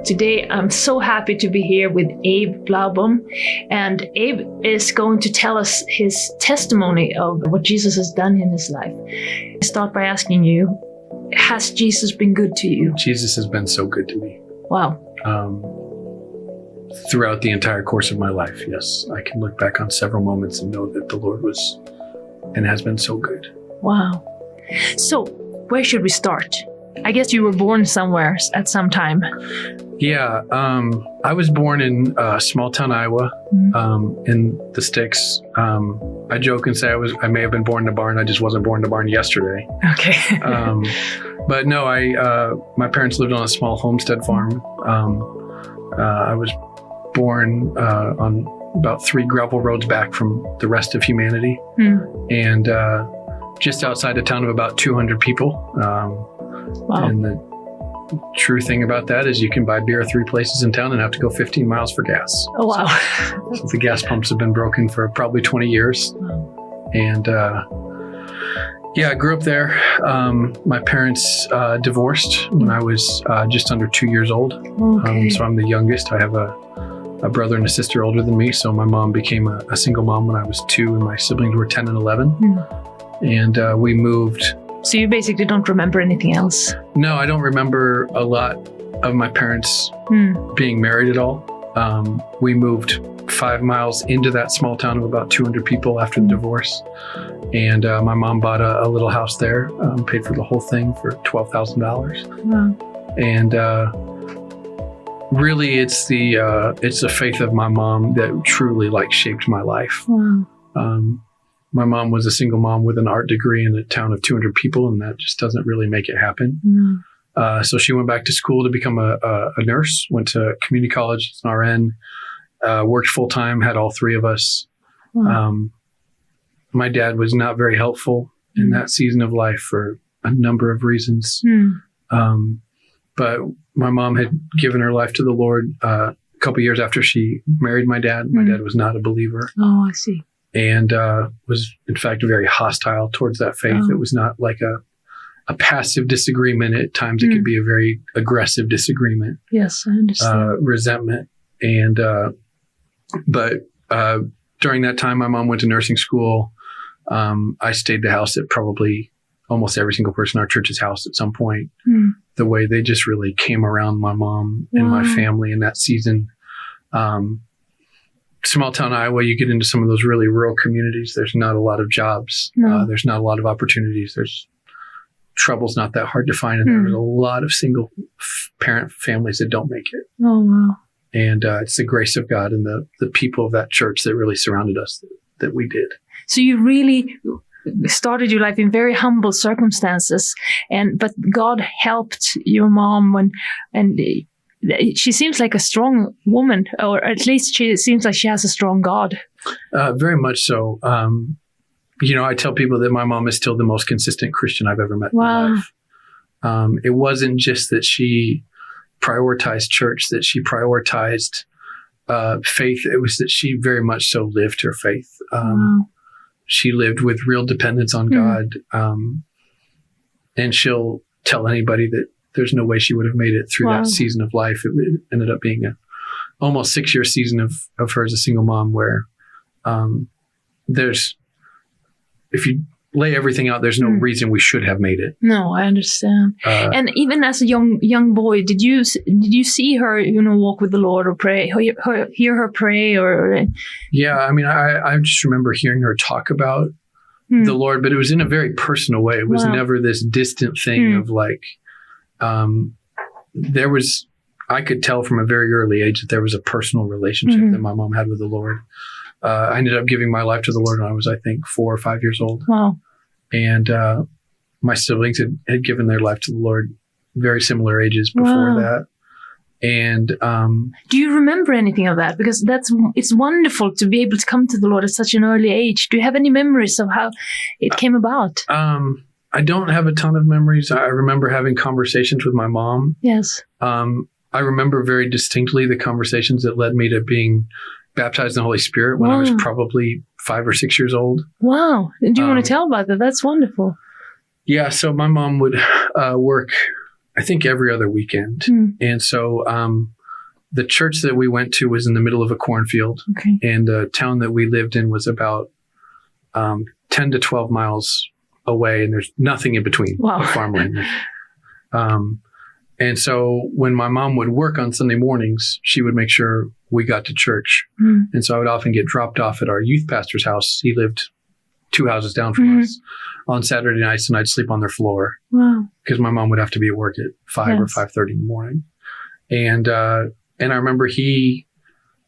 Today, I'm so happy to be here with Abe Blobaum, and Abe is going to tell us his testimony of what Jesus has done in his life. I start by asking you, has Jesus been good to you? Jesus has been so good to me. Wow. Throughout the entire course of my life, yes. I can look back on several moments and know that the Lord was and has been so good. Wow. So, where should we start? I guess you were born somewhere at some time. Yeah, I was born in small town Iowa, in the sticks. I joke and say I may have been born in a barn. I just wasn't born in a barn yesterday. Okay. But no, my parents lived on a small homestead farm. I was born on about 3 gravel roads back from the rest of humanity, and just outside a town of about 200 people. Wow. And the true thing about that is you can buy beer 3 places in town and have to go 15 miles for gas. Oh, wow. So the gas pumps have been broken for probably 20 years. Wow. And yeah, I grew up there. My parents divorced when I was just under 2 years old. Okay. So I'm the youngest. I have a brother and a sister older than me. So my mom became a single mom when I was 2 and my siblings were 10 and 11. And we moved. So you basically don't remember anything else? No, I don't remember a lot of my parents being married at all. We moved 5 miles into that small town of about 200 people after the divorce. And my mom bought a little house there, paid for the whole thing for $12,000. Wow. And really, it's the faith of my mom that truly shaped my life. Wow. My mom was a single mom with an art degree in a town of 200 people, and that just doesn't really make it happen. So she went back to school to become a nurse, went to community college as an RN, worked full time, had all 3 of us. Wow. My dad was not very helpful in that season of life for a number of reasons. But my mom had given her life to the Lord a couple years after she married my dad. My dad was not a believer. Oh, I see. And was, in fact, very hostile towards that faith. It was not like a passive disagreement. At times it could be a very aggressive disagreement. Yes, I understand. Resentment. And but during that time, my mom went to nursing school. I stayed the house at probably almost every single person in our church's house at some point. The way they just really came around my mom and my family in that season. Small town Iowa, you get into some of those really rural communities. There's not a lot of jobs. There's not a lot of opportunities. There's trouble's not that hard to find. And there's a lot of single parent families that don't make it. Oh, wow. And it's the grace of God and the people of that church that really surrounded us that we did. So you really started your life in very humble circumstances, but God helped your mom and she seems like a strong woman, or at least she seems like she has a strong God. Very much so. I tell people that my mom is still the most consistent Christian I've ever met in my life. It wasn't just that she prioritized church, that she prioritized faith. It was that she very much so lived her faith. She lived with real dependence on God. And she'll tell anybody that there's no way she would have made it through that season of life. It ended up being a almost 6-year season of her as a single mom where if you lay everything out, there's no reason we should have made it. No, I understand. And even as a young boy, did you see her, walk with the Lord or pray, hear her pray or? Yeah, I mean, I just remember hearing her talk about the Lord, but it was in a very personal way. It was never this distant thing of I could tell from a very early age that there was a personal relationship that my mom had with the Lord. I ended up giving my life to the Lord when I was, I think, 4 or 5 years old. Wow. And my siblings had given their life to the Lord very similar ages before that. And do you remember anything of that? Because it's wonderful to be able to come to the Lord at such an early age. Do you have any memories of how it came about? I don't have a ton of memories. I remember having conversations with my mom. Yes. I remember very distinctly the conversations that led me to being baptized in the Holy Spirit when I was probably 5 or 6 years old. Wow. Do you want to tell about that? That's wonderful. Yeah. So my mom would work I think every other weekend. And so the church that we went to was in the middle of a cornfield. Okay. And the town that we lived in was about 10 to 12 miles away, and there's nothing in between. Wow. The farmland. And so when my mom would work on Sunday mornings, she would make sure we got to church. And so I would often get dropped off at our youth pastor's house. He lived 2 houses down from us on Saturday nights, and I'd sleep on their floor. Wow. Because my mom would have to be at work at 5 or 5:30 in the morning. And I remember he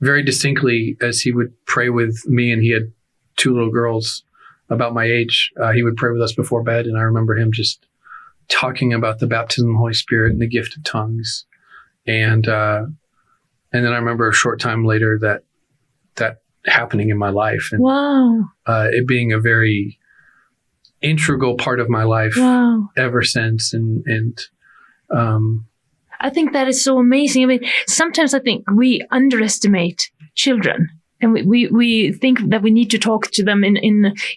very distinctly, as he would pray with me, and he had 2 little girls about my age, he would pray with us before bed. And I remember him just talking about the baptism of the Holy Spirit and the gift of tongues. And then I remember a short time later that happening in my life, and Wow. It being a very integral part of my life Wow. ever since. And I think that is so amazing. I mean, sometimes I think we underestimate children. And we think that we need to talk to them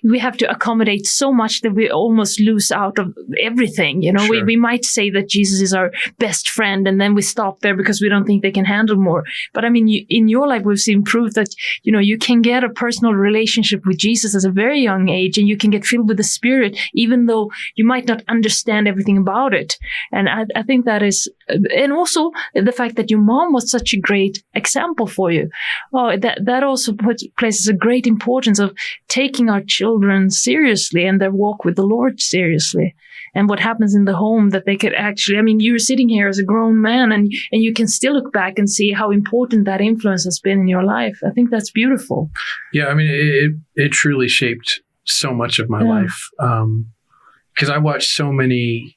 we have to accommodate so much that we almost lose out of everything. You know, Sure. we might say that Jesus is our best friend, and then we stop there because we don't think they can handle more. But I mean, in your life, we've seen proof that, you know, you can get a personal relationship with Jesus at a very young age, and you can get filled with the Spirit, even though you might not understand everything about it. And I think that is, and also the fact that your mom was such a great example for you. Oh, that also places a great importance of taking our children seriously and their walk with the Lord seriously. And what happens in the home, that they could actually, I mean, you're sitting here as a grown man, and you can still look back and see how important that influence has been in your life. I think that's beautiful. yeah, I mean, it truly shaped so much of my life. Because I watched so many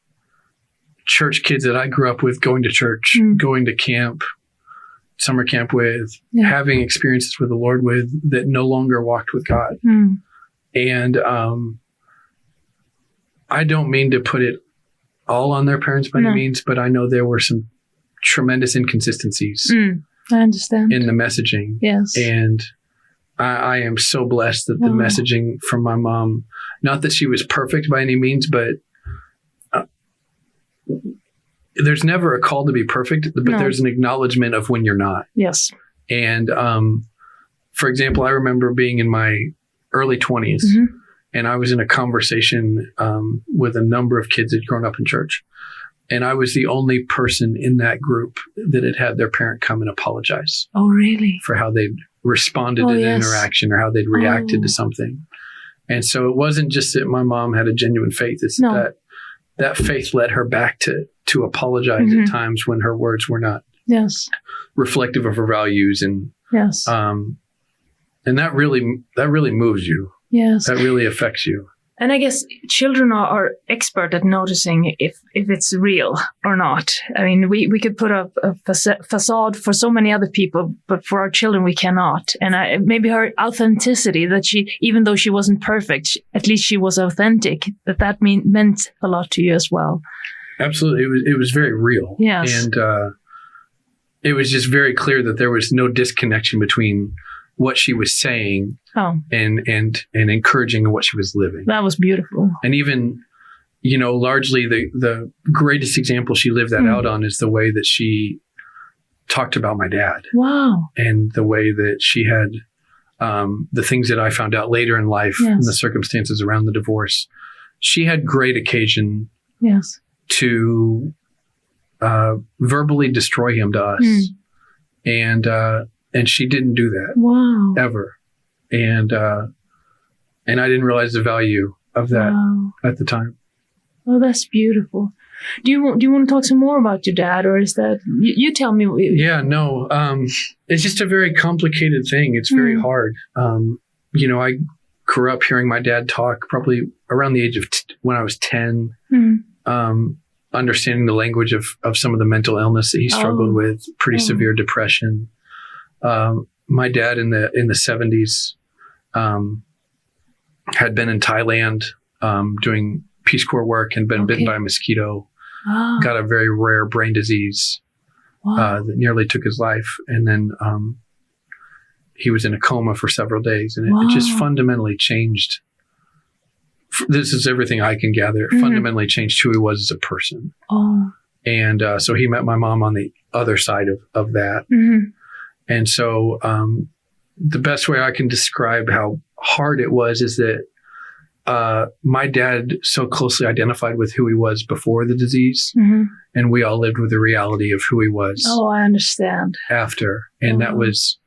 church kids that I grew up with going to church, going to camp, summer camp with, having experiences with the Lord with, that no longer walked with God. And I don't mean to put it all on their parents by any means, but I know there were some tremendous inconsistencies I understand. in the messaging. Yes. And I am so blessed that the messaging from my mom, not that she was perfect by any means, but there's never a call to be perfect, but there's an acknowledgement of when you're not. Yes. And for example, I remember being in my early 20s, and I was in a conversation with a number of kids that had grown up in church. And I was the only person in that group that had had their parent come and apologize. Oh, really? For how they'd responded to an interaction, or how they'd reacted to something. And so it wasn't just that my mom had a genuine faith. It's that faith led her back to apologize at times when her words were not reflective of her values. And and that really moves you. Yes. That really affects you. And I guess children are expert at noticing if it's real or not. I mean, we could put up a facade for so many other people, but for our children, we cannot. And maybe her authenticity, that she, even though she wasn't perfect, at least she was authentic, that meant a lot to you as well. Absolutely. It was very real. Yes. And it was just very clear that there was no disconnection between what she was saying and encouraging what she was living. That was beautiful. And even, you know, largely the greatest example she lived that out on is the way that she talked about my dad. Wow. And the way that she had the things that I found out later in life and the circumstances around the divorce. She had great occasion to verbally destroy him to us. And she didn't do that ever. And I didn't realize the value of that at the time. Oh, that's beautiful. Do you want to talk some more about your dad, or is that you tell me? Yeah, no. It's just a very complicated thing. It's very hard. You know, I grew up hearing my dad talk probably around the age of when I was 10. Understanding the language of some of the mental illness that he struggled with, pretty severe depression. My dad in the 70s had been in Thailand doing Peace Corps work and been bitten by a mosquito. Got a very rare brain disease that nearly took his life. And then he was in a coma for several days. And it just fundamentally changed. This is everything I can gather. It fundamentally changed who he was as a person. And so he met my mom on the other side of that. And so the best way I can describe how hard it was is that my dad so closely identified with who he was before the disease, and we all lived with the reality of who he was. Oh, I understand. After. And that was,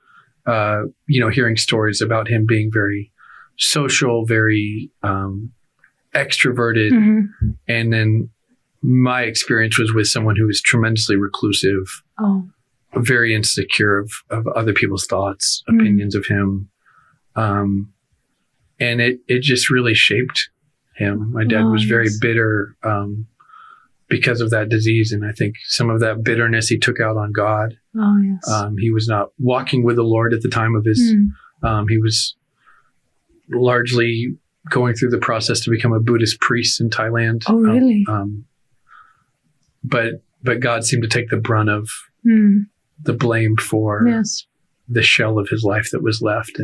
hearing stories about him being very social, very extroverted. And then my experience was with someone who was tremendously reclusive, very insecure of other people's thoughts, opinions of him. And it just really shaped him. My dad was very bitter because of that disease. And I think some of that bitterness he took out on God. He was not walking with the Lord at the time of his, he was largely going through the process to become a Buddhist priest in Thailand. Oh, really? But God seemed to take the brunt of the blame for the shell of his life that was left.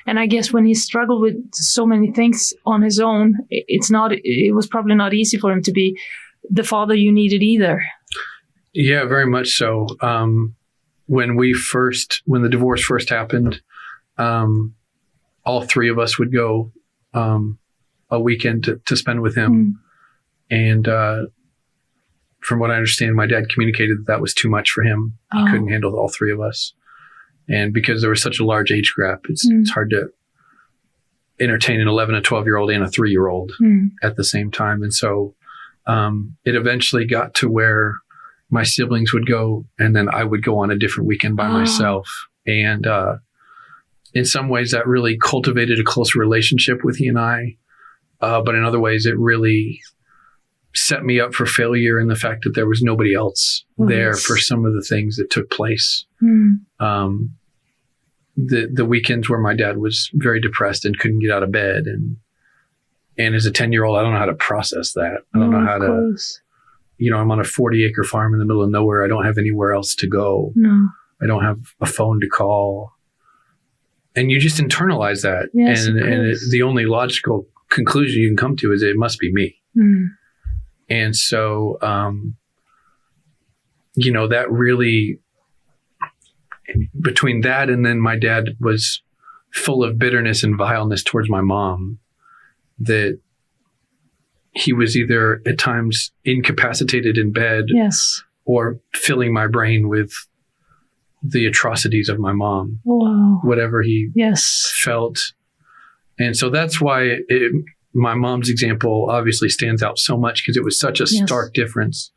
And I guess when he struggled with so many things on his own, it was probably not easy for him to be the father you needed either. Yeah, very much so. When the divorce first happened, all three of us would go a weekend to spend with him. And from what I understand, my dad communicated that was too much for him. He couldn't handle all three of us. And because there was such a large age gap, it's hard to entertain an 11 and 12-year-old and a 3-year-old at the same time. And so it eventually got to where my siblings would go, and then I would go on a different weekend by myself. And in some ways, that really cultivated a close relationship with he and I. But in other ways, it really set me up for failure in the fact that there was nobody else there for some of the things that took place. The weekends where my dad was very depressed and couldn't get out of bed. And as a 10-year-old, I don't know how to process that. I don't know how to, I'm on a 40-acre farm in the middle of nowhere. I don't have anywhere else to go. No. I don't have a phone to call. And you just internalize that. Yes, and the only logical conclusion you can come to is it must be me. And so, that really, between that and then my dad was full of bitterness and vileness towards my mom, that he was either at times incapacitated in bed or filling my brain with the atrocities of my mom, whatever he felt. And so that's why my mom's example obviously stands out so much, because it was such a stark difference.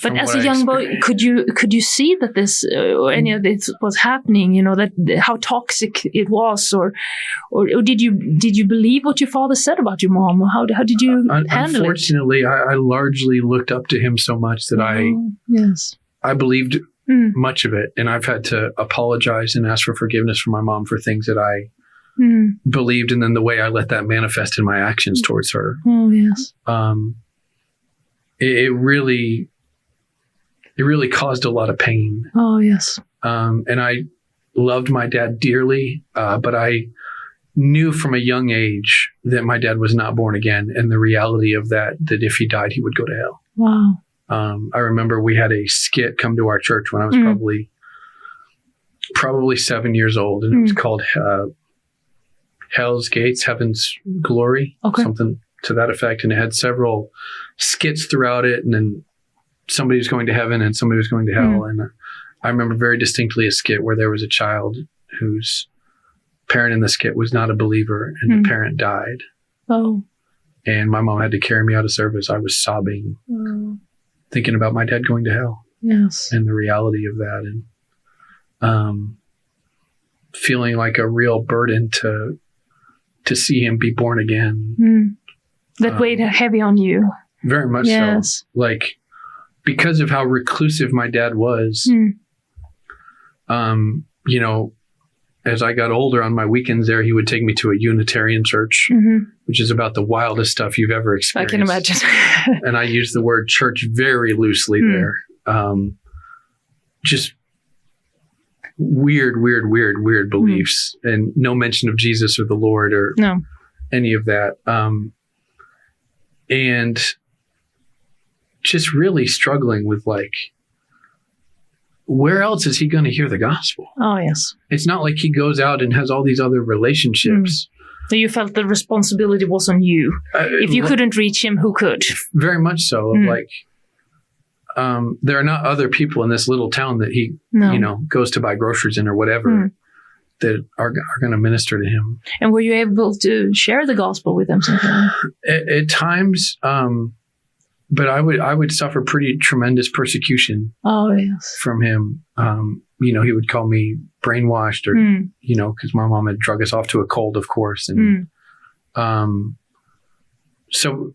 But as a young boy, could you see that this or any of this was happening? That how toxic it was, or did you believe what your father said about your mom? Or how did you handle it? Unfortunately, I largely looked up to him so much that I believed much of it, and I've had to apologize and ask for forgiveness from my mom for things that I believed, and then the way I let that manifest in my actions towards her. It really caused a lot of pain. And I loved my dad dearly, but I knew from a young age that my dad was not born again, and the reality of that if he died, he would go to hell. I remember we had a skit come to our church when I was probably 7 years old, and it was called Hell's Gates, Heaven's Glory, something to that effect. And it had several skits throughout it. And then somebody was going to heaven and somebody was going to hell. And I remember very distinctly a skit where there was a child whose parent in the skit was not a believer, and the parent died. And my mom had to carry me out of service. I was sobbing, thinking about my dad going to hell. And the reality of that. And feeling like a real burden to see him be born again. That weighed heavy on you. Very much so. Like, because of how reclusive my dad was, as I got older on my weekends there, he would take me to a Unitarian church, which is about the wildest stuff you've ever experienced. I can imagine. And I use the word church very loosely there. Just weird beliefs, and no mention of Jesus or the Lord or any of that. And just really struggling with like, where else is he going to hear the gospel? Oh, yes. It's not like he goes out and has all these other relationships. So you felt the responsibility was on you. If you couldn't reach him, who could? Very much so. Like, there are not other people in this little town that he, goes to buy groceries in or whatever that are going to minister to him. And were you able to share the gospel with him sometimes? At times, but I would suffer pretty tremendous persecution. Oh, yes. From him. He would call me brainwashed or, because my mom had drug us off to a cold, of course. And so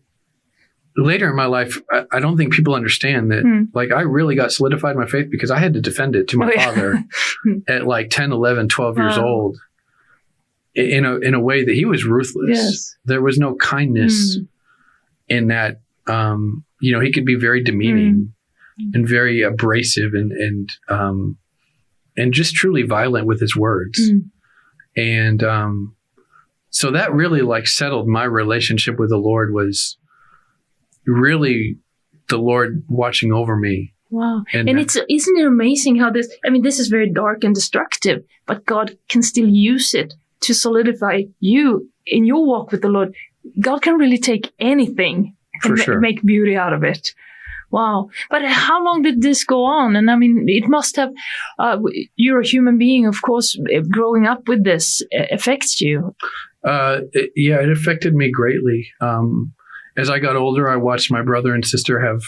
later in my life, I don't think people understand that, like, I really got solidified in my faith because I had to defend it to my father at like 10, 11, 12 years old in a way that he was ruthless. Yes. There was no kindness in that. He could be very demeaning and very abrasive and just truly violent with his words. And so that really like settled my relationship with the Lord, was really the Lord watching over me. Wow. And isn't it amazing how this is very dark and destructive, but God can still use it to solidify you in your walk with the Lord. God can really take anything and make beauty out of it. Wow. But how long did this go on? And it must have, you're a human being, of course, growing up with this affects you. It affected me greatly. As I got older, I watched my brother and sister have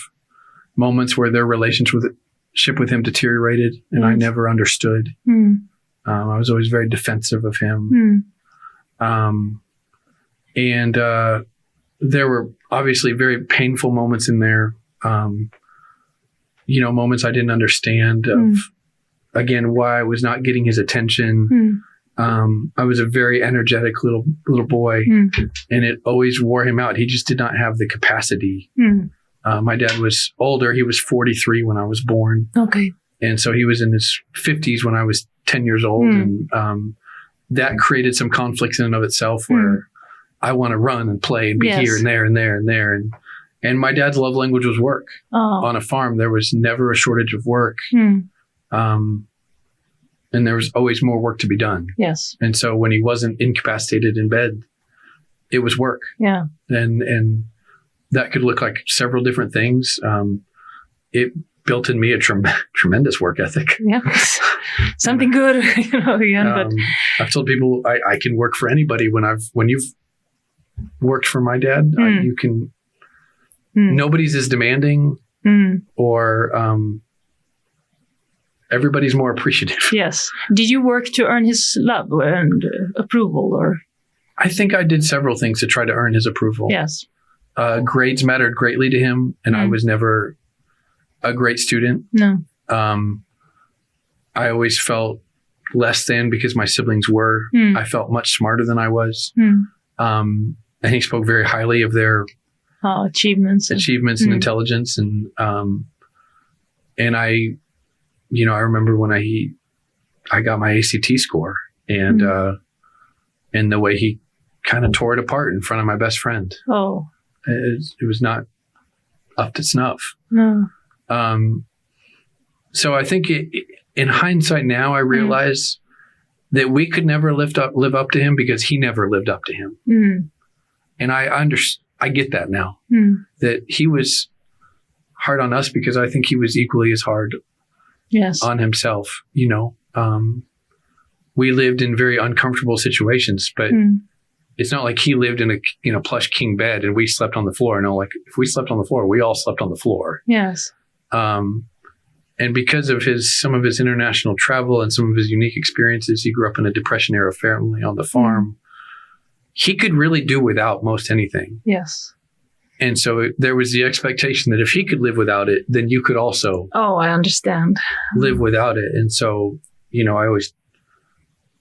moments where their relationship with him deteriorated, and I never understood. I was always very defensive of him. And there were obviously very painful moments in there. Moments I didn't understand of, again, why I was not getting his attention. I was a very energetic little boy, and it always wore him out. He just did not have the capacity. My dad was older. He was 43 when I was born. Okay. And so he was in his 50s when I was 10 years old. And that created some conflicts in and of itself where I want to run and play and be here and there and there and there. And my dad's love language was work. On a farm, there was never a shortage of work. And there was always more work to be done. Yes. And so when he wasn't incapacitated in bed, it was work. Yeah. And that could look like several different things. It built in me a tremendous work ethic. Yeah. Something good, but I've told people I can work for anybody when you've worked for my dad, you can, nobody's as demanding or, everybody's more appreciative. Yes. Did you work to earn his love and approval, or? I think I did several things to try to earn his approval. Yes. Grades mattered greatly to him, and I was never a great student. No. I always felt less than because my siblings were. I felt much smarter than I was. And he spoke very highly of their achievements and intelligence. And I remember when I got my ACT score, and the way he kind of tore it apart in front of my best friend. Oh, it was not up to snuff. No. So I think in hindsight now, I realize that we could never live up to him because he never lived up to him. And I get that now, that he was hard on us because I think he was equally as hard on himself. We lived in very uncomfortable situations, but it's not like he lived in a plush king bed and we slept on the floor. No, like if we slept on the floor, we all slept on the floor. Yes. And because of some of his international travel and some of his unique experiences, he grew up in a Depression era family on the farm. He could really do without most anything. Yes. And so there was the expectation that if he could live without it, then you could also. Oh, I understand. Live without it. And so, I always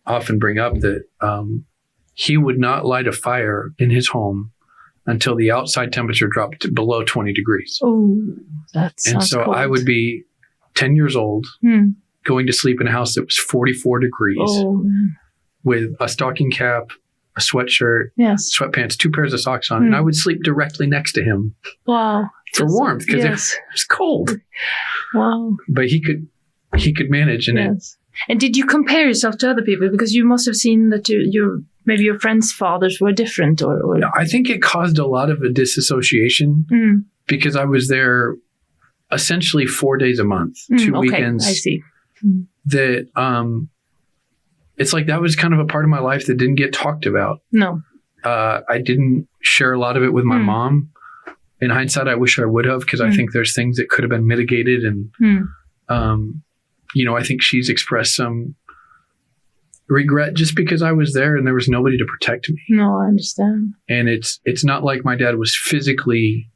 often bring up that he would not light a fire in his home until the outside temperature dropped to below 20 degrees. Oh, that sounds And so cold. I would be 10 years old, going to sleep in a house that was 44 degrees with a stocking cap, a sweatshirt, sweatpants, 2 pairs of socks on, and I would sleep directly next to him. Wow. for warmth because it was cold. Wow. But he could manage in it. And did you compare yourself to other people? Because you must have seen that maybe your friends' fathers were different, or... I think it caused a lot of a disassociation because I was there essentially 4 days a month, 2 weekends. I see. That it's like that was kind of a part of my life that didn't get talked about. No. I didn't share a lot of it with my mom. In hindsight, I wish I would have, because I think there's things that could have been mitigated. And, I think she's expressed some regret just because I was there and there was nobody to protect me. No, I understand. And it's not like my dad was physically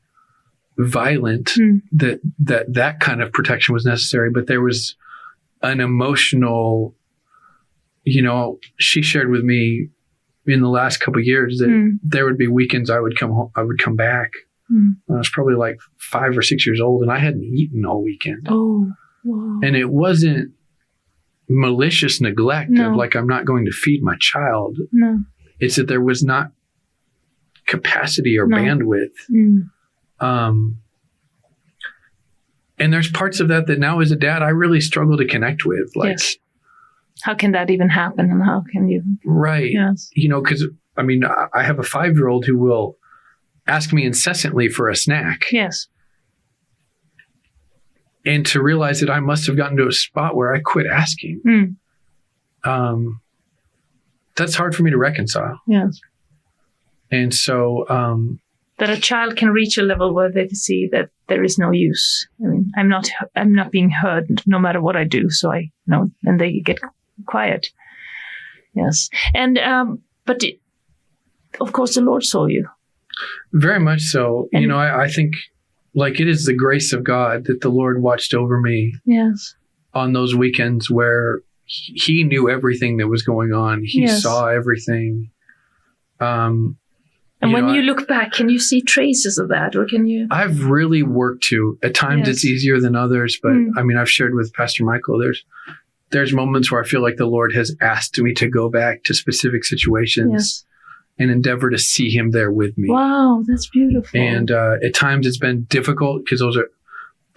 violent, that kind of protection was necessary, but there was an emotional, she shared with me in the last couple of years that there would be weekends I would come home, I would come back. I was probably like 5 or 6 years old and I hadn't eaten all weekend. Oh, wow. And it wasn't malicious neglect of like, I'm not going to feed my child. No. It's that there was not capacity or bandwidth. And there's parts of that now as a dad, I really struggle to connect with. Like, how can that even happen? And how can you? Right. Yes. Because I have a 5-year-old who will ask me incessantly for a snack. Yes. And to realize that I must have gotten to a spot where I quit asking. That's hard for me to reconcile. Yes. And so, that a child can reach a level where they see that there is no use. I'm not being heard no matter what I do. So I know, and they get quiet. Yes. And, but of course the Lord saw you. Very much so. And, I think like it is the grace of God that the Lord watched over me. Yes. On those weekends where he knew everything that was going on. He saw everything. And when you look back, can you see traces of that, or can you? I've really worked to. At times it's easier than others, but I've shared with Pastor Michael, there's moments where I feel like the Lord has asked me to go back to specific situations and endeavor to see him there with me. Wow, that's beautiful. And at times it's been difficult because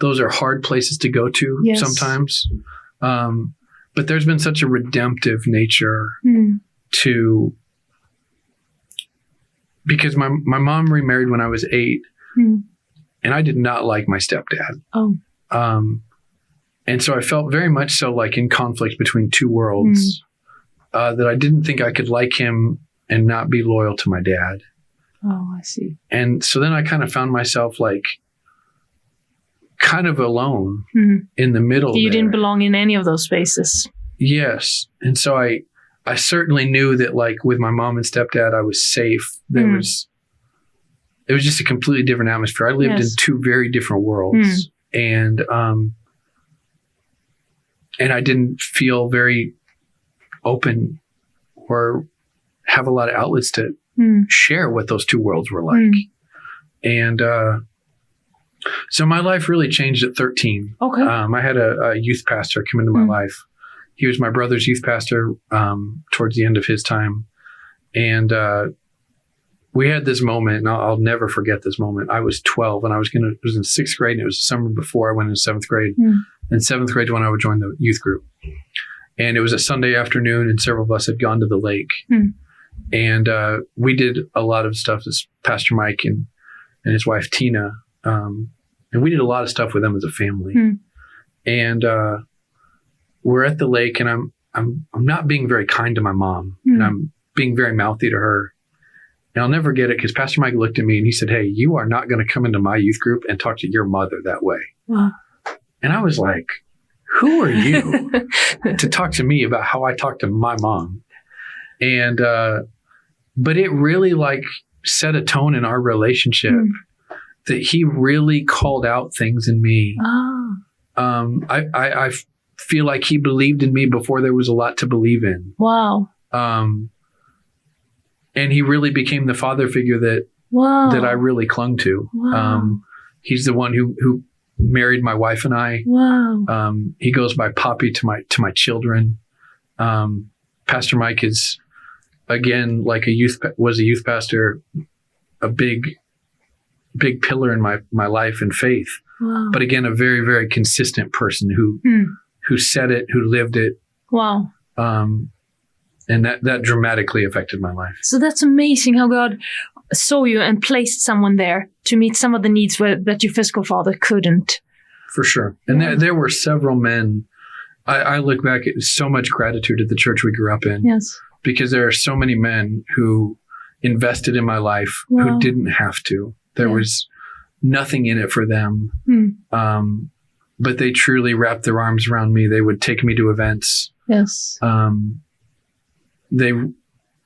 those are hard places to go to sometimes. But there's been such a redemptive nature to, because my mom remarried when I was 8 and I did not like my stepdad. Oh. And so I felt very much so like in conflict between two worlds, that I didn't think I could like him and not be loyal to my dad. Oh, I see. And so then I kind of found myself like kind of alone in the middle. You didn't belong in any of those spaces. Yes. And so I certainly knew that like with my mom and stepdad, I was safe. It was just a completely different atmosphere. I lived in two very different worlds. And I didn't feel very open or have a lot of outlets to share what those two worlds were like. And so my life really changed at 13. Okay. I had a youth pastor come into my life. He was my brother's youth pastor towards the end of his time. And we had this moment, and I'll never forget this moment. I was 12, and I was in 6th grade, and it was the summer before I went into 7th grade. And 7th grade when I would join the youth group. And it was a Sunday afternoon, and several of us had gone to the lake. And we did a lot of stuff as Pastor Mike and his wife Tina. And we did a lot of stuff with them as a family. And we're at the lake, and I'm not being very kind to my mom, and I'm being very mouthy to her. And I'll never get it because Pastor Mike looked at me and he said, "Hey, you are not going to come into my youth group and talk to your mother that way." Wow. And I was like, who are you to talk to me about how I talk to my mom? And, but it really like set a tone in our relationship that he really called out things in me. I feel like he believed in me before there was a lot to believe in. Wow. And he really became the father figure that I really clung to. Wow. He's the one who married my wife and I. Wow. He goes by Poppy to my children. Pastor Mike is again like was a youth pastor, a big big pillar in my life and faith. Wow. But again, a very, very consistent person who said it, who lived it. Wow. And that dramatically affected my life. So that's amazing how God saw you and placed someone there to meet some of the needs that your physical father couldn't. For sure. And there were several men. I look back at so much gratitude at the church we grew up in. Yes. Because there are so many men who invested in my life who didn't have to. There was nothing in it for them. But they truly wrapped their arms around me. They would take me to events. Yes.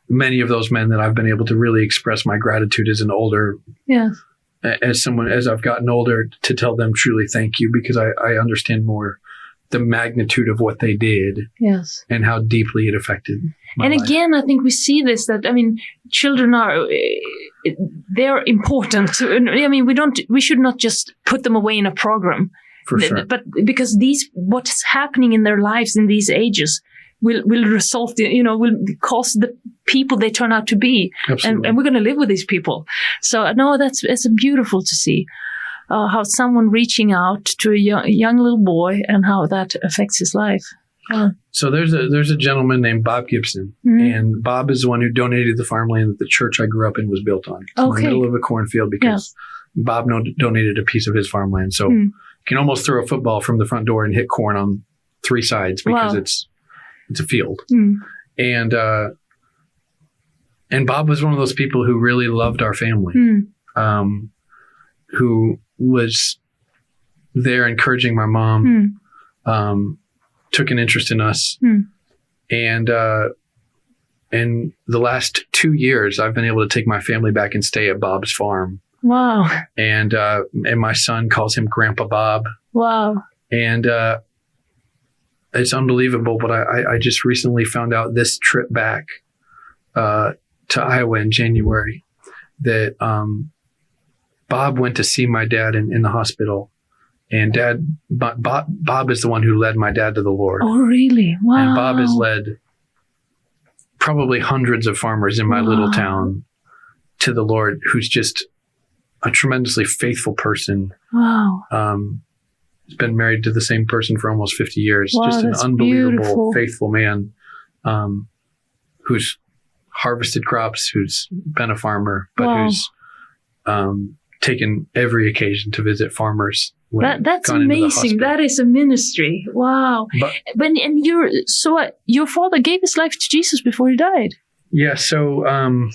Many of those men that I've been able to really express my gratitude as an older, as I've gotten older, to tell them truly thank you, because I understand more the magnitude of what they did. Yes. And how deeply it affected my life. Again, I think we see this, that, I mean, children they're important. I mean, we should not just put them away in a program. For sure. But because what's happening in their lives in these ages will result in, will cause the people they turn out to be. Absolutely. And we're going to live with these people. So no, it's beautiful to see how someone reaching out to a young little boy and how that affects his life. So there's a gentleman named Bob Gibson, and Bob is the one who donated the farmland that the church I grew up in was built on. It's in the middle of a cornfield because Bob donated a piece of his farmland. So you can almost throw a football from the front door and hit corn on 3 sides because it's a field. And Bob was one of those people who really loved our family, who was there encouraging my mom, took an interest in us. And in the last 2 years, I've been able to take my family back and stay at Bob's farm. Wow. And my son calls him Grandpa Bob. Wow. And it's unbelievable, but I just recently found out this trip back to Iowa in January that Bob went to see my dad in the hospital. And Bob is the one who led my dad to the Lord. Oh, really? Wow. And Bob has led probably hundreds of farmers in my little town to the Lord, who's just a tremendously faithful person. Wow. He's been married to the same person for almost 50 years. Wow, just an unbelievable, beautiful, faithful man who's harvested crops, who's been a farmer, but who's taken every occasion to visit farmers. That's amazing. That is a ministry. Wow. But your father gave his life to Jesus before he died. Yeah. So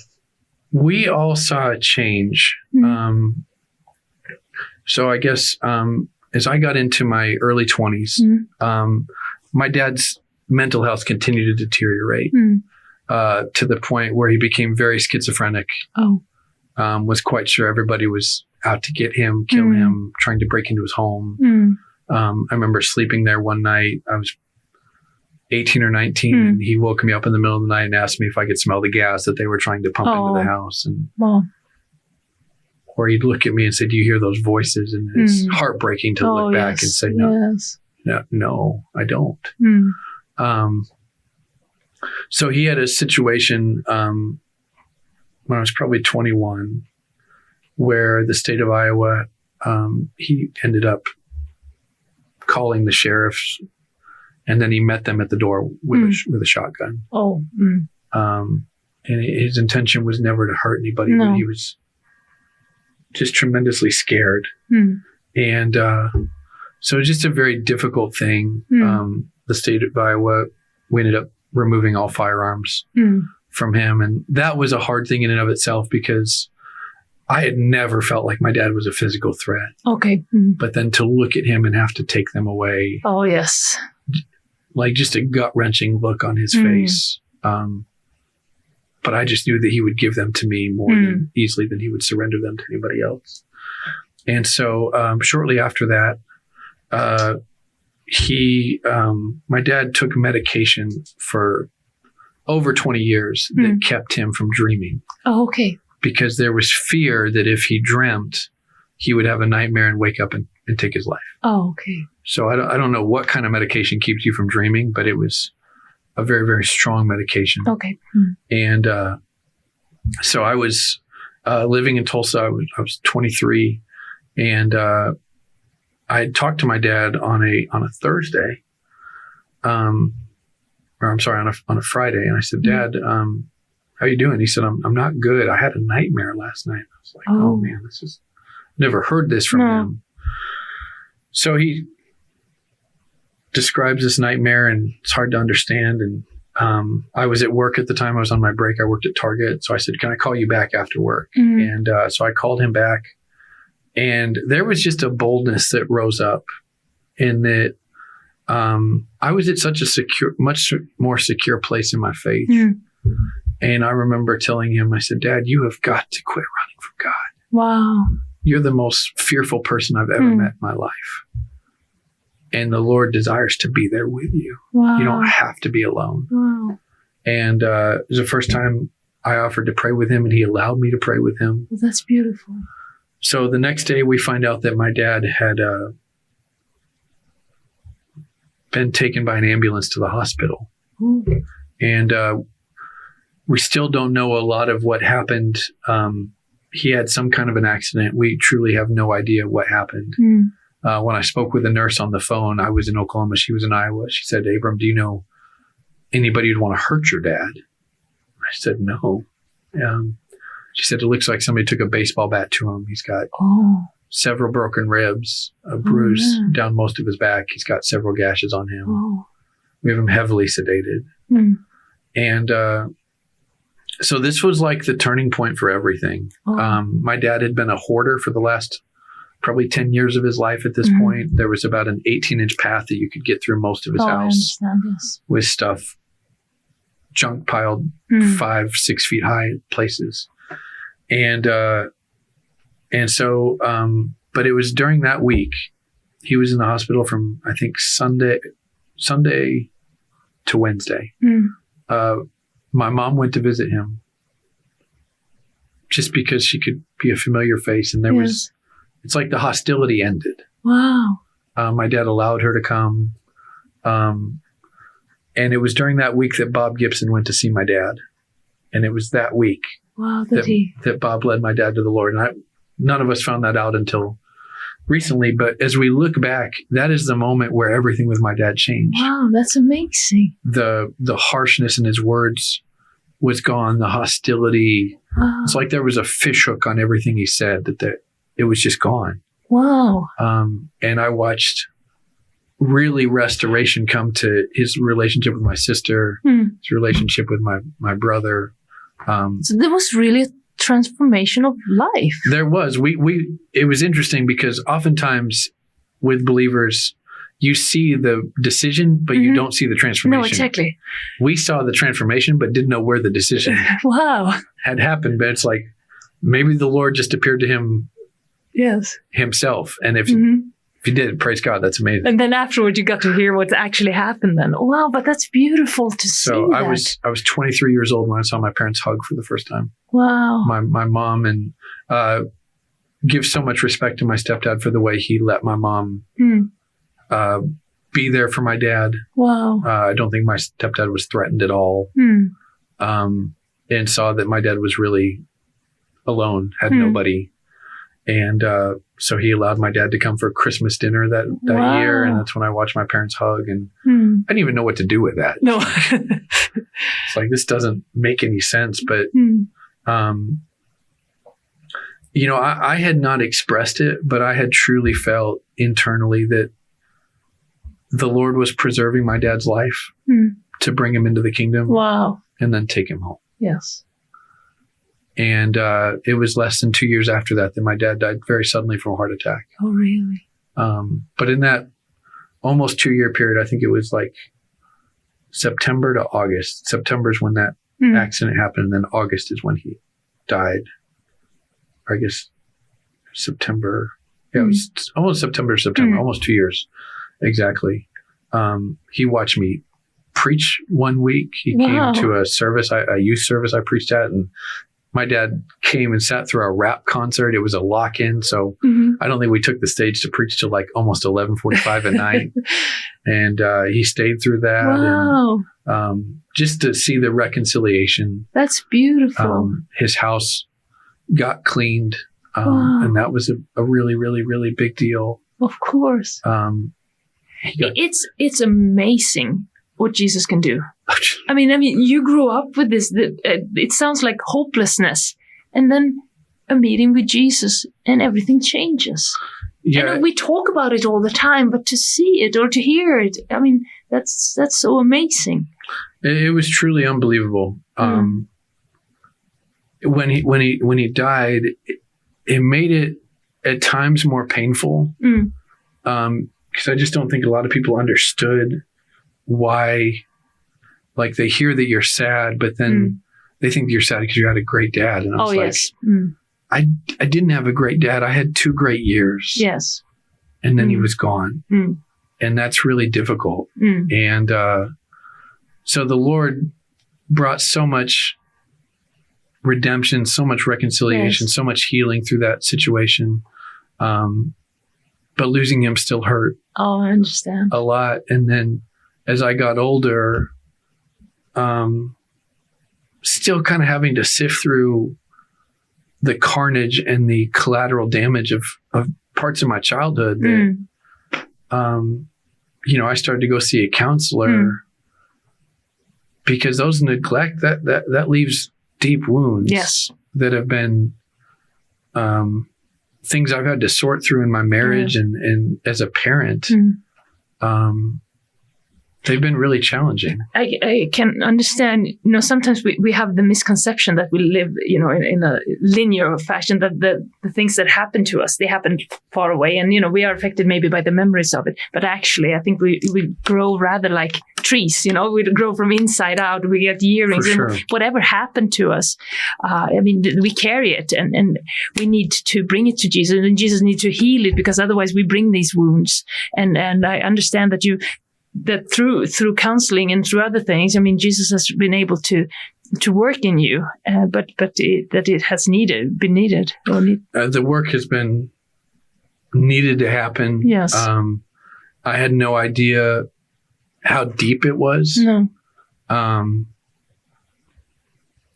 we all saw a change. So I guess as I got into my early 20s, my dad's mental health continued to deteriorate to the point where he became very schizophrenic. Was quite sure everybody was out to get him, kill him, trying to break into his home. I remember sleeping there one night. I was 18 or 19, and he woke me up in the middle of the night and asked me if I could smell the gas that they were trying to pump into the house. And or he'd look at me and say, "Do you hear those voices?" And it's heartbreaking to look back and say, no, I don't. So he had a situation when I was probably 21, where the state of Iowa, he ended up calling the sheriffs, and then he met them at the door with a shotgun. And his intention was never to hurt anybody, but he was just tremendously scared. And so it was just a very difficult thing. The state of Iowa, we ended up removing all firearms from him. And that was a hard thing in and of itself, because I had never felt like my dad was a physical threat. But then to look at him and have to take them away. Oh, yes. Like just a gut-wrenching look on his face. But I just knew that he would give them to me more than easily than he would surrender them to anybody else. And so shortly after that, my dad took medication for over 20 years that kept him from dreaming. Because there was fear that if he dreamt, he would have a nightmare and wake up and take his life. So I don't know what kind of medication keeps you from dreaming, but it was a very, very strong medication. And so I was living in Tulsa. I was 23, and I had talked to my dad on a Thursday, on a Friday, and I said, "Dad, how you doing?" He said, "I'm not good. I had a nightmare last night." I was like, "Oh man, never heard this from him." So he describes this nightmare, and it's hard to understand. And I was at work at the time. I was on my break. I worked at Target. So I said, "Can I call you back after work?" And so I called him back, and there was just a boldness that rose up in that I was at such a much more secure place in my faith. And I remember telling him, I said, "Dad, you have got to quit running from God. Wow. You're the most fearful person I've ever met in my life. And the Lord desires to be there with you. Wow. You don't have to be alone." Wow. And it was the first time I offered to pray with him, and he allowed me to pray with him. Well, that's beautiful. So the next day we find out that my dad had been taken by an ambulance to the hospital. Ooh. And we still don't know a lot of what happened. He had some kind of an accident. We truly have no idea what happened. When I spoke with a nurse on the phone, I was in Oklahoma, she was in Iowa. She said, "Abram, do you know anybody who'd want to hurt your dad?" I said, "No." She said, "It looks like somebody took a baseball bat to him. He's got several broken ribs, a bruise down most of his back. He's got several gashes on him. We have him heavily sedated." And so this was like the turning point for everything. My dad had been a hoarder for the last probably 10 years of his life at this point. There was about an 18-inch path that you could get through most of his house with stuff, junk piled 5-6 feet high places. And so, but it was during that week, he was in the hospital from, I think, Sunday to Wednesday. My mom went to visit him just because she could be a familiar face. And there was, it's like the hostility ended. Wow. My dad allowed her to come. And it was during that week that Bob Gibson went to see my dad. And it was that week that Bob led my dad to the Lord. And none of us found that out until recently. But as we look back, that is the moment where everything with my dad changed. Wow, that's amazing. The harshness in his words was gone. The hostility. Wow. It's like there was a fishhook on everything he said, that it was just gone. Wow. And I watched really restoration come to his relationship with my sister, his relationship with my brother. So there was really a transformation of life. There was. It was interesting because oftentimes with believers, you see the decision, but you don't see the transformation. No, exactly. We saw the transformation, but didn't know where the decision had happened. But it's like maybe the Lord just appeared to him himself. And if he did, praise God, that's amazing. And then afterwards, you got to hear what actually happened then. Wow, but that's beautiful to see. So I was 23 years old when I saw my parents hug for the first time. Wow. My mom, and give so much respect to my stepdad for the way he let my mom be there for my dad. Wow. I don't think my stepdad was threatened at all. And saw that my dad was really alone, had nobody. And so he allowed my dad to come for Christmas dinner that year. And that's when I watched my parents hug. And I didn't even know what to do with that. No. It's like, this doesn't make any sense. But, you know, I had not expressed it, but I had truly felt internally that the Lord was preserving my dad's life to bring him into the kingdom. Wow. And then take him home. Yes. And it was less than 2 years after that my dad died very suddenly from a heart attack. Oh, really? But in that almost 2 year period, I think it was like September to August. September is when that accident happened. And then August is when he died. Or I guess September. Yeah, it was almost September, almost 2 years. Exactly. He watched me preach one week. He came to a service, a youth service I preached at, and my dad came and sat through a rap concert. It was a lock-in, so I don't think we took the stage to preach till like almost 11:45 at night. And he stayed through that. Wow. And, just to see the reconciliation. That's beautiful. His house got cleaned. Wow. And that was a really, really, really big deal. Of course. It's amazing what Jesus can do. I mean, you grew up with this. It sounds like hopelessness, and then a meeting with Jesus, and everything changes. Yeah. And we talk about it all the time, but to see it or to hear it, I mean, that's so amazing. It was truly unbelievable. When he died, it made it at times more painful. Because I just don't think a lot of people understood why. Like, they hear that you're sad, but then they think you're sad because you had a great dad. And I was yes. I didn't have a great dad. I had 2 great years. Yes. And then he was gone. And that's really difficult. And so the Lord brought so much redemption, so much reconciliation, so much healing through that situation. But losing him still hurt. Oh, I understand. A lot. And then as I got older, still kind of having to sift through the carnage and the collateral damage of parts of my childhood that, I started to go see a counselor because those neglect that leaves deep wounds. Yes. That have been, things I've had to sort through in my marriage and as a parent. They've been really challenging. I can understand, sometimes we have the misconception that we live, in a linear fashion, that the things that happen to us, they happen far away. And, we are affected maybe by the memories of it. But actually, I think we grow rather like trees, we grow from inside out. We get earrings. For sure. And whatever happened to us, we carry it and we need to bring it to Jesus. And Jesus needs to heal it, because otherwise we bring these wounds. And I understand that through counseling and through other things, Jesus has been able to work in you, but it has been needed. The work has been needed to happen. Yes. I had no idea how deep it was. No.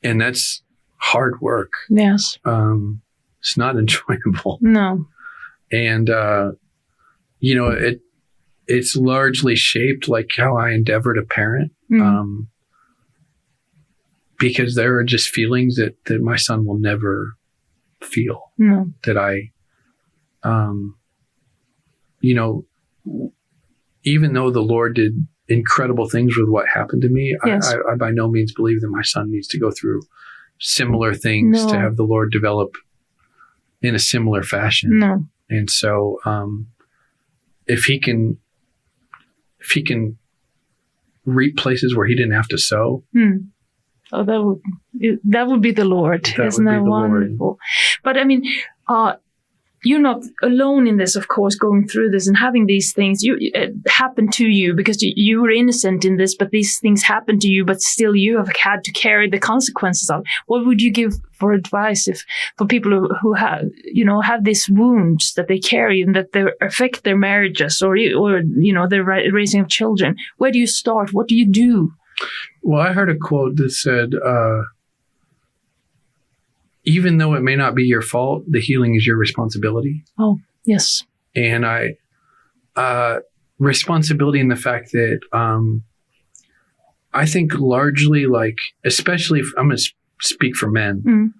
And that's hard work. Yes. It's not enjoyable. No. And, it's largely shaped like how I endeavor to parent. Because there are just feelings that my son will never feel. No. That I, even though the Lord did incredible things with what happened to me, yes. I by no means believe that my son needs to go through similar things to have the Lord develop in a similar fashion. No. And so, if he can reap places where he didn't have to sow. Oh, that would be the Lord. Isn't that wonderful? Lord. But you're not alone in this, of course, going through this and having these things happen to you because you were innocent in this, but these things happen to you, but still you have had to carry the consequences of it. What would you give for advice for people who have these wounds that they carry and that they affect their marriages or their raising of children? Where do you start? What do you do? Well, I heard a quote that said, even though it may not be your fault, the healing is your responsibility. Oh, yes. And responsibility in the fact that I think largely, especially if I'm going to speak for men,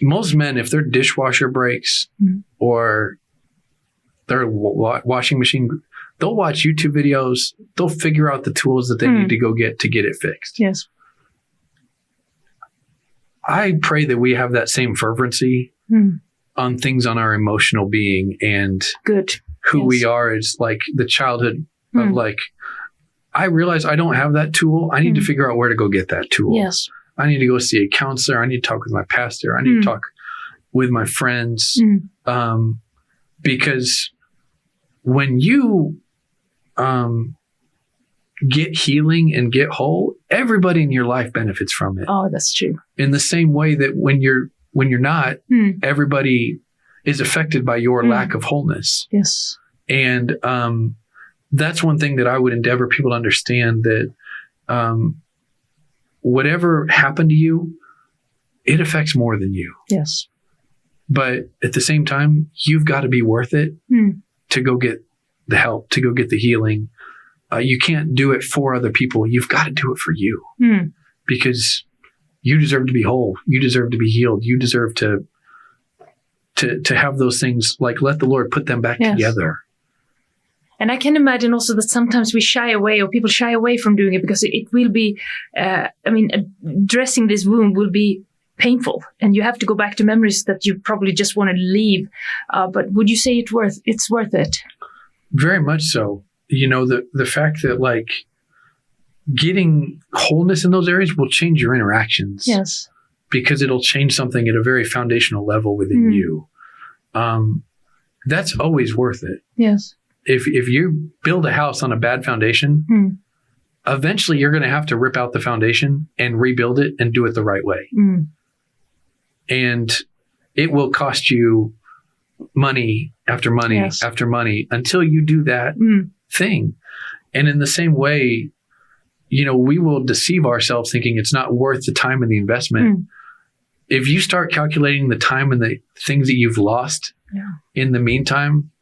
most men, if their dishwasher breaks or their washing machine, they'll watch YouTube videos. They'll figure out the tools that they need to go get it fixed. Yes. I pray that we have that same fervency on things on our emotional being and who we are is like the childhood of I realize I don't have that tool. I need to figure out where to go get that tool. Yes. I need to go see a counselor. I need to talk with my pastor. I need to talk with my friends. Because when you get healing and get whole, everybody in your life benefits from it. Oh, that's true. In the same way that when you're not, everybody is affected by your lack of wholeness. Yes. And that's one thing that I would endeavor people to understand, that whatever happened to you, it affects more than you. Yes. But at the same time, you've got to be worth it to go get the help, to go get the healing. You can't do it for other people. You've got to do it for you because you deserve to be whole. You deserve to be healed. You deserve to have those things, like, let the Lord put them back together. And I can imagine also that sometimes we shy away, or people shy away from doing it because it will be, addressing this wound will be painful, and you have to go back to memories that you probably just want to leave. But would you say it's worth it? Very much so. You know, the fact that, like, getting wholeness in those areas will change your interactions. Yes. Because it'll change something at a very foundational level within you. That's always worth it. Yes. If you build a house on a bad foundation, eventually you're going to have to rip out the foundation and rebuild it and do it the right way. And it will cost you money after money after money until you do that thing. And in the same way, you know, we will deceive ourselves thinking it's not worth the time and the investment. If you start calculating the time and the things that you've lost in the meantime,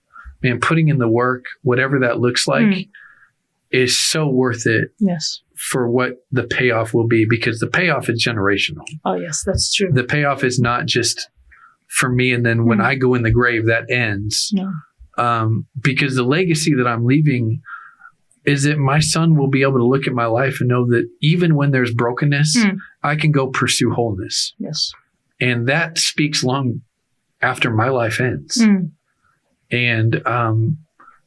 man, putting in the work, whatever that looks like, is so worth it. Yes. For what the payoff will be, because the payoff is generational. Oh, yes, that's true. The payoff is not just for me, and then when I go in the grave, that ends. No. Because the legacy that I'm leaving is that my son will be able to look at my life and know that even when there's brokenness, I can go pursue wholeness. Yes. And that speaks long after my life ends. And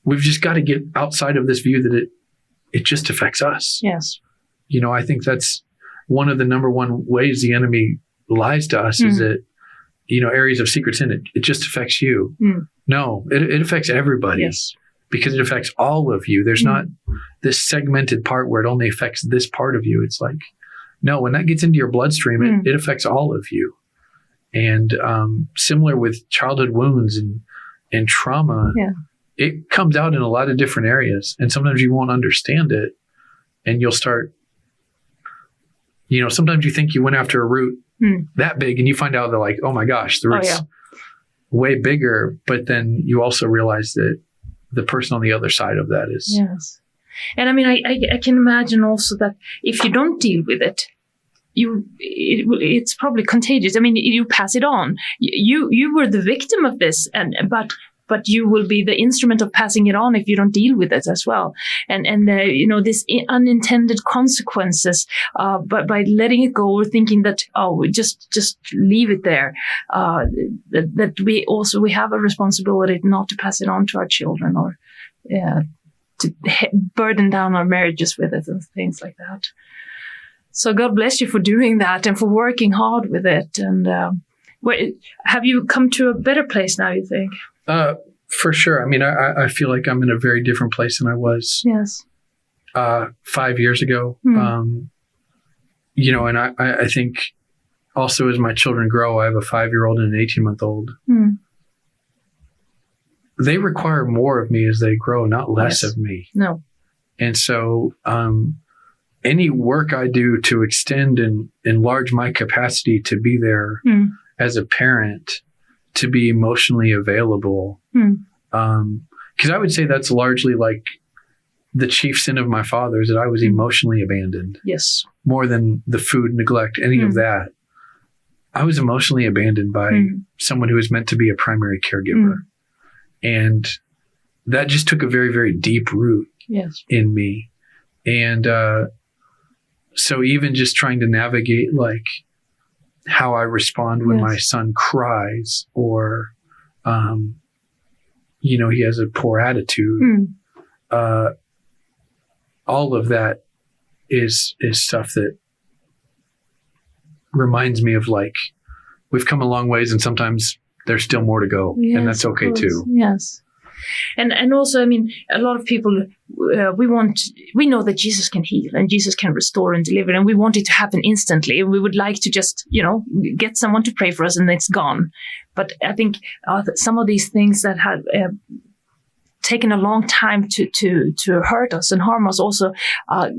we've just got to get outside of this view that it just affects us. Yes. You know, I think that's one of the number one ways the enemy lies to us is that, you know, areas of secret sin, it just affects you. No, it affects everybody. Yes. Because it affects all of you. There's not this segmented part where it only affects this part of you. It's like, no, when that gets into your bloodstream, it affects all of you. And similar with childhood wounds and trauma, it comes out in a lot of different areas. And sometimes you won't understand it. And you'll start, you know, sometimes you think you went after a root that big and you find out they're like, oh my gosh, the root's way bigger. But then you also realize that the person on the other side of that is. Yes. And I mean, I can imagine also that if you don't deal with it, it's probably contagious. I mean, you pass it on. You were the victim of this, but you will be the instrument of passing it on if you don't deal with it as well. And you know, this unintended consequences, but by letting it go or thinking that, just leave it there, that we have a responsibility not to pass it on to our children or to burden down our marriages with it and things like that. So God bless you for doing that and for working hard with it. And have you come to a better place now, you think? For sure. I mean, I feel like I'm in a very different place than I was 5 years ago. You know, and I think also as my children grow, I have a 5-year-old and an 18-month-old. They require more of me as they grow, not less of me. No. And so any work I do to extend and enlarge my capacity to be there as a parent, to be emotionally available. Because I would say that's largely like the chief sin of my father is that I was emotionally abandoned. Yes. More than the food neglect, any of that. I was emotionally abandoned by someone who was meant to be a primary caregiver. And that just took a very, very deep root in me. And so even just trying to navigate like how I respond when my son cries or, you know, he has a poor attitude. All of that is stuff that reminds me of like, we've come a long ways and sometimes there's still more to go. Yes, and that's okay too. Yes. And also, I mean, a lot of people, we know that Jesus can heal and Jesus can restore and deliver, and we want it to happen instantly. We would like to just, you know, get someone to pray for us and it's gone. But I think some of these things that have taken a long time to hurt us and harm us, also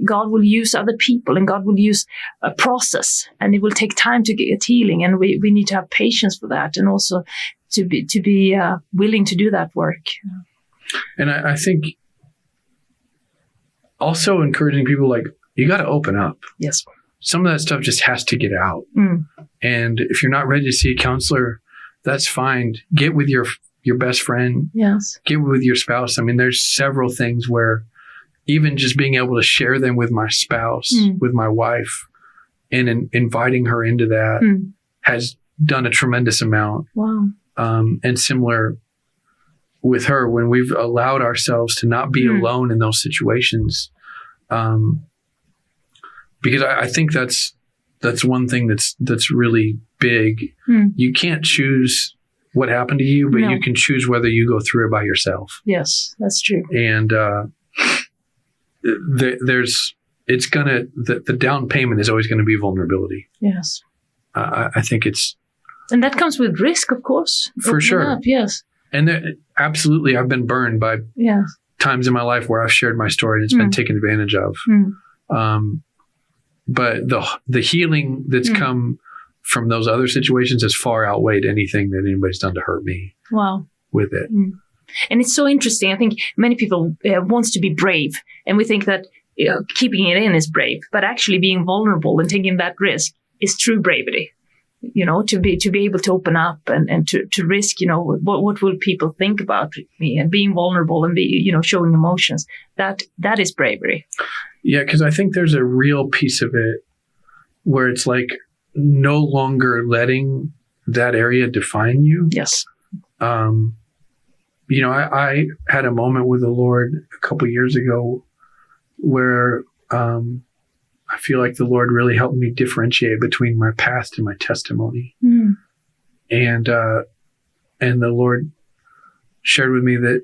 God will use other people, and God will use a process, and it will take time to get healing, and we need to have patience for that, and also to be willing to do that work. And I think also encouraging people, like, you got to open up. Yes. Some of that stuff just has to get out. And if you're not ready to see a counselor, that's fine. Get with your best friend. Yes. Get with your spouse. I mean, there's several things where even just being able to share them with my spouse, with my wife, and inviting her into that has done a tremendous amount. Wow. And similar with her, when we've allowed ourselves to not be alone in those situations, because I think that's one thing that's really big. You can't choose what happened to you, but you can choose whether you go through it by yourself. Yes, that's true. And the down payment is always going to be vulnerability. Yes. I think and that comes with risk, of course. For sure. Up, yes. And absolutely, I've been burned by times in my life where I've shared my story and it's been taken advantage of. But the healing that's come from those other situations has far outweighed anything that anybody's done to hurt me. Wow. With it. And it's so interesting. I think many people wants to be brave, and we think that keeping it in is brave, but actually being vulnerable and taking that risk is true bravery. To be able to open up and to risk, what will people think about me, and being vulnerable and showing emotions. That is bravery. Yeah, because I think there's a real piece of it where it's like no longer letting that area define you. Yes. I had a moment with the Lord a couple years ago where I feel like the Lord really helped me differentiate between my past and my testimony. And the Lord shared with me that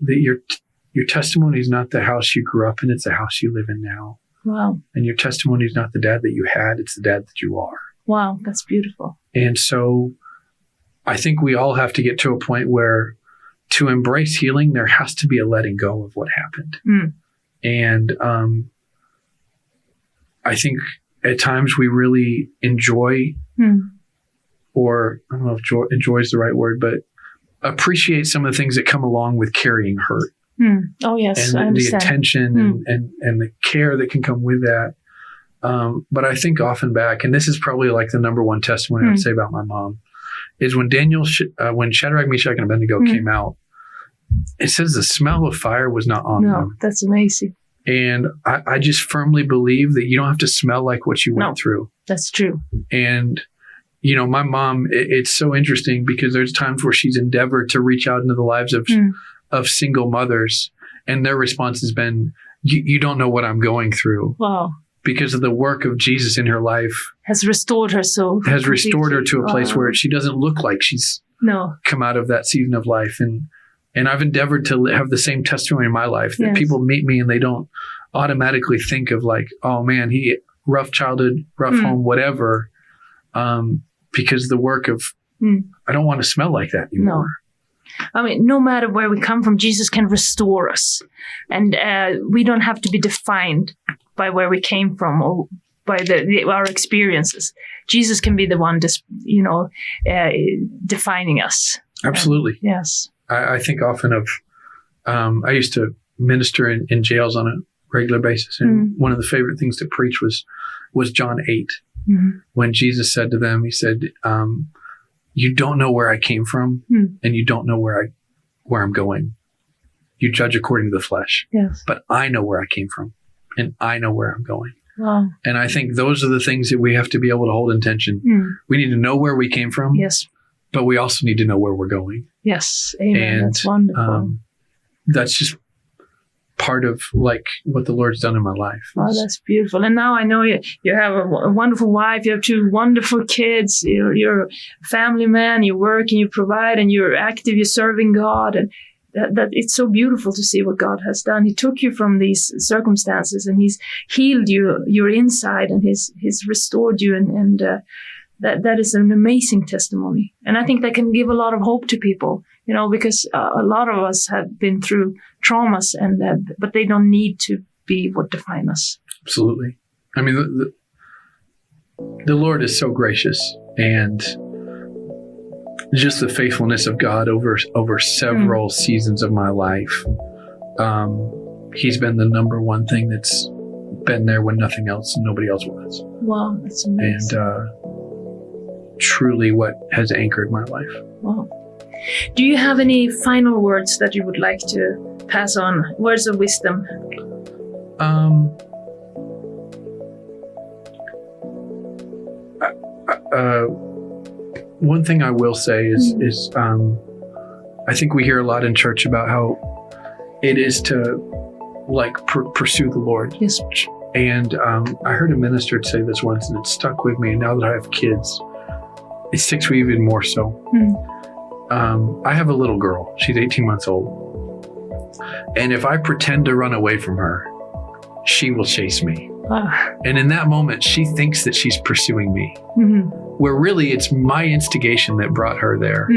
your testimony is not the house you grew up in, it's the house you live in now. Wow. And your testimony is not the dad that you had, it's the dad that you are. Wow, that's beautiful. And so I think we all have to get to a point where to embrace healing, there has to be a letting go of what happened. And I think at times we really enjoy, or I don't know if enjoy is the right word, but appreciate some of the things that come along with carrying hurt. Oh, yes. And the attention and the care that can come with that. But I think often back, and this is probably like the number one testimony I would say about my mom, is when when Shadrach, Meshach, and Abednego came out, it says the smell of fire was not on them. That's amazing. And I just firmly believe that you don't have to smell like what you went through. That's true. And, my mom, it's so interesting because there's times where she's endeavored to reach out into the lives of single mothers. And their response has been, you don't know what I'm going through. Wow. Because of the work of Jesus in her life. Has restored her so. Has restored her to a place where she doesn't look like she's come out of that season of life. And I've endeavored to have the same testimony in my life, that people meet me and they don't automatically think of like, oh man, rough childhood, rough home, whatever. Because the work of, I don't want to smell like that anymore. No. I mean, no matter where we come from, Jesus can restore us. And we don't have to be defined by where we came from or by our experiences. Jesus can be the one, defining us. Absolutely. Yes. I think often of, I used to minister in jails on a regular basis. And one of the favorite things to preach was John 8. When Jesus said to them, he said, you don't know where I came from and you don't know where I'm going. You judge according to the flesh. Yes. But I know where I came from and I know where I'm going. Wow. And I think those are the things that we have to be able to hold in tension. We need to know where we came from. Yes. But we also need to know where we're going. Yes. Amen. And that's wonderful. That's just part of like what the Lord's done in my life. Oh, that's beautiful. And now I know you have a wonderful wife. You have 2 wonderful kids. You're a family man. You work and you provide and you're active. You're serving God. And that it's so beautiful to see what God has done. He took you from these circumstances and he's healed your inside and he's restored you. And that is an amazing testimony. And I think that can give a lot of hope to people. because a lot of us have been through traumas, but they don't need to be what define us. Absolutely. I mean, the Lord is so gracious, and just the faithfulness of God over several seasons of my life. He's been the number one thing that's been there when nobody else was. Wow, that's amazing. And truly what has anchored my life. Wow. Do you have any final words that you would like to pass on? Words of wisdom? One thing I will say is I think we hear a lot in church about how it is to pursue the Lord. Yes. And I heard a minister say this once, and it stuck with me. And now that I have kids, it sticks with me even more so. I have a little girl. She's 18 months old. And if I pretend to run away from her, she will chase me. And in that moment, she thinks that she's pursuing me, where really it's my instigation that brought her there.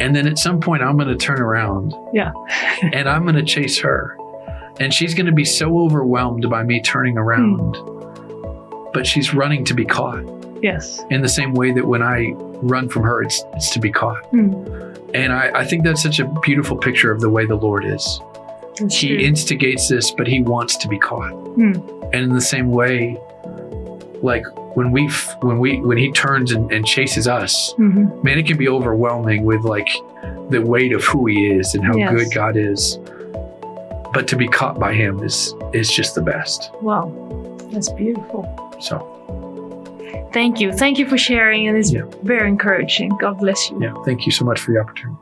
And then at some point, I'm going to turn around and I'm going to chase her. And she's going to be so overwhelmed by me turning around, but she's running to be caught. Yes. In the same way that when I run from her, it's to be caught. And I think that's such a beautiful picture of the way the Lord is. He instigates this, but he wants to be caught. And in the same way, like when he turns and chases us, man, it can be overwhelming with like the weight of who he is and how good God is. But to be caught by him is just the best. Wow, that's beautiful. So, thank you for sharing, and it's very encouraging. God bless you. Yeah, thank you so much for the opportunity.